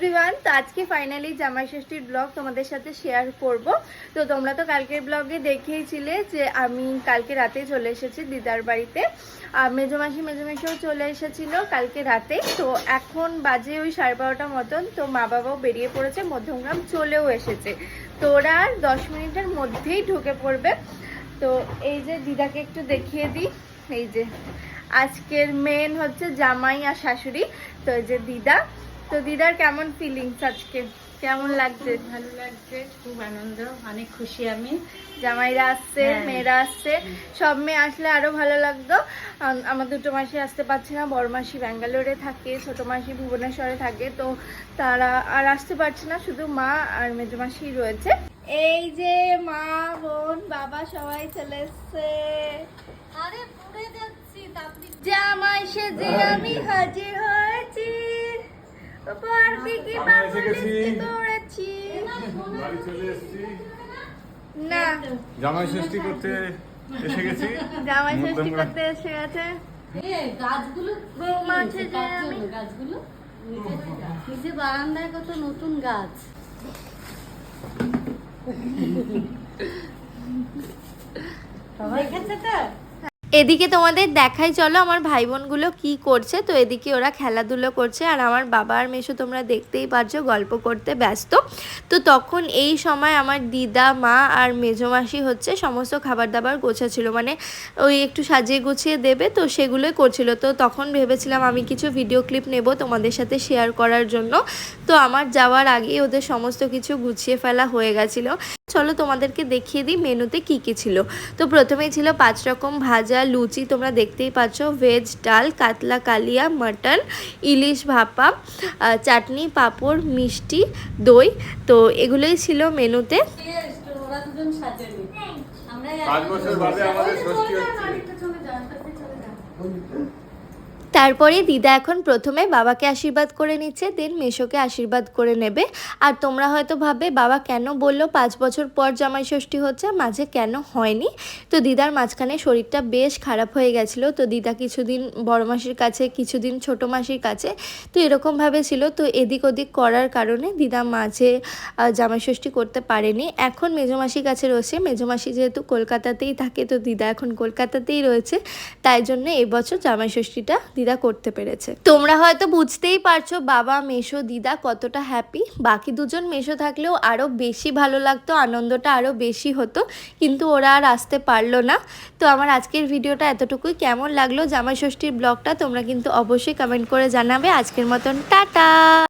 Everyone, তো আজকে finally জামাই ষষ্ঠীর ব্লগ তোমাদের সাথে শেয়ার করব। তো তোমরা তো কালকের ব্লগে দেখেইছিলে যে আমি কালকে রাতে চলে এসেছি দিদার বাড়িতে। মেজোমাসি মেজোমেশিও চলে এসেছিলো কালকে রাতে। তো এখন বাজে ওই 12:30 মতন। তো মা বাবাও বেরিয়ে পড়েছে, মধ্যমগ্রাম চলেও এসেছে। তো ওরা 10 মিনিটের মধ্যেই ঢুকে পড়বে। তো এই যে দিদাকে একটু দেখিয়ে দিই, এই যে আজকের মেন হচ্ছে জামাই আর শাশুড়ি। তো এই যে দিদা। তো দিদার কেমন ফিলিংস, আজকে কেমন লাগছে? ভালো লাগছে, খুব আনন্দ, অনেক খুশি আমি। জামাইরা আসছে, মেয়েরা আসছে, সব মেয়ে আসলে আরো ভালো লাগতো। আমার দুটো মাসি আসতে পারছে না, বড় মাসি ব্যাঙ্গালোরে থাকে, ছোট মাসি ভুবনেশ্বরে থাকে। তো তারা আর আসতে পারছে না, শুধু মা আর মেজো মাসি রয়েছে। এই যে মা, বোন, বাবা সবাই চলে এসছে। আরে পড়ে যাচ্ছি, তাড়াতাড়ি জামাই সেজে আমি হাজির হয়েছি, পার্কে কি করেছি না, জামাই ষষ্ঠী করতে এসে গেছি। জামাই ষষ্ঠী করতে এসে গেছে। গাছগুলো বৌমা আছে যে আমি গাছগুলো নিজে বারান্দায় কত নতুন গাছ। দেখেছে তো? এদিকে তোমাদের দেখাই, চলো আমার ভাই বোনগুলো কি করছে। তো এদিকে ওরা খেলাধুলো করছে, আর আমার বাবা আর মেশো তোমরা দেখতেই পারছো গল্প করতে ব্যস্ত। তো তখন এই সময় আমার দিদা, মা আর মেজো মাসি হচ্ছে সমস্ত খাবার দাবার গোছাচ্ছিল, মানে ওই একটু সাজিয়ে গুছিয়ে দেবে, তো সেগুলোই করছিল। তো তখন ভেবেছিলাম আমি কিছু ভিডিও ক্লিপ নেব তোমাদের সাথে শেয়ার করার জন্য। তো আমার যাওয়ার আগেই ওদের সমস্ত কিছু গুছিয়ে ফেলা হয়ে গেছিলো। চলো তোমাদেরকে দেখিয়ে দিই মেনুতে কি কি ছিল। তো প্রথমেই ছিল 5 রকম ভাজা, লুচি তোমরা দেখতেই পাচ্ছ, ভেজ ডাল, কাতলা কালিয়া, মাটন, ইলিশ ভাপা, চাটনি, পাঁপড়, মিষ্টি, দই। তো এগুলোই ছিল মেনুতে। ওরা দুজন সাজালি, আমরা 5 বছর বাদে আমাদের ষষ্ঠী হচ্ছে। তারপরে দিদা এখন প্রথমে বাবাকে আশীর্বাদ করে নিচ্ছে, দেন মেশোকে আশীর্বাদ করে নেবে। আর তোমরা হয়তো ভাববে বাবা কেন বললো 5 বছর পর জামাই ষষ্ঠী হচ্ছে, মাঝে কেন হয়নি। তো দিদার মাঝখানে শরীরটা বেশ খারাপ হয়ে গেছিলো। তো দিদা কিছুদিন বড় মাসির কাছে, কিছুদিন ছোট মাসির কাছে, তো এরকমভাবে ছিল। তো এদিক ওদিক করার কারণে দিদা মাঝে জামাই ষষ্ঠী করতে পারেনি। এখন মেজো মাসির কাছে রয়েছে, মেজো মাসি যেহেতু কলকাতাতেই থাকে, তো দিদা এখন কলকাতাতেই রয়েছে, তাই জন্য এবছর জামাই ষষ্ঠীটা দিদা করতে পেরেছে। তোমরা হয়তো বুঝতেই পারছো বাবা, মেশো, দিদা কতটা হ্যাপি। বাকি দুজন মেশো থাকলেও আরো বেশি ভালো লাগতো, আনন্দটা আরো বেশি হতো, কিন্তু ওরা আর আসতে পারলো না। তো আমার আজকের ভিডিওটা এতটুকুই। কেমন লাগলো জামাই ষষ্ঠীর ব্লগটা তোমরা কিন্তু অবশ্যই কমেন্ট করে জানাবে। আজকের মতন টাটা।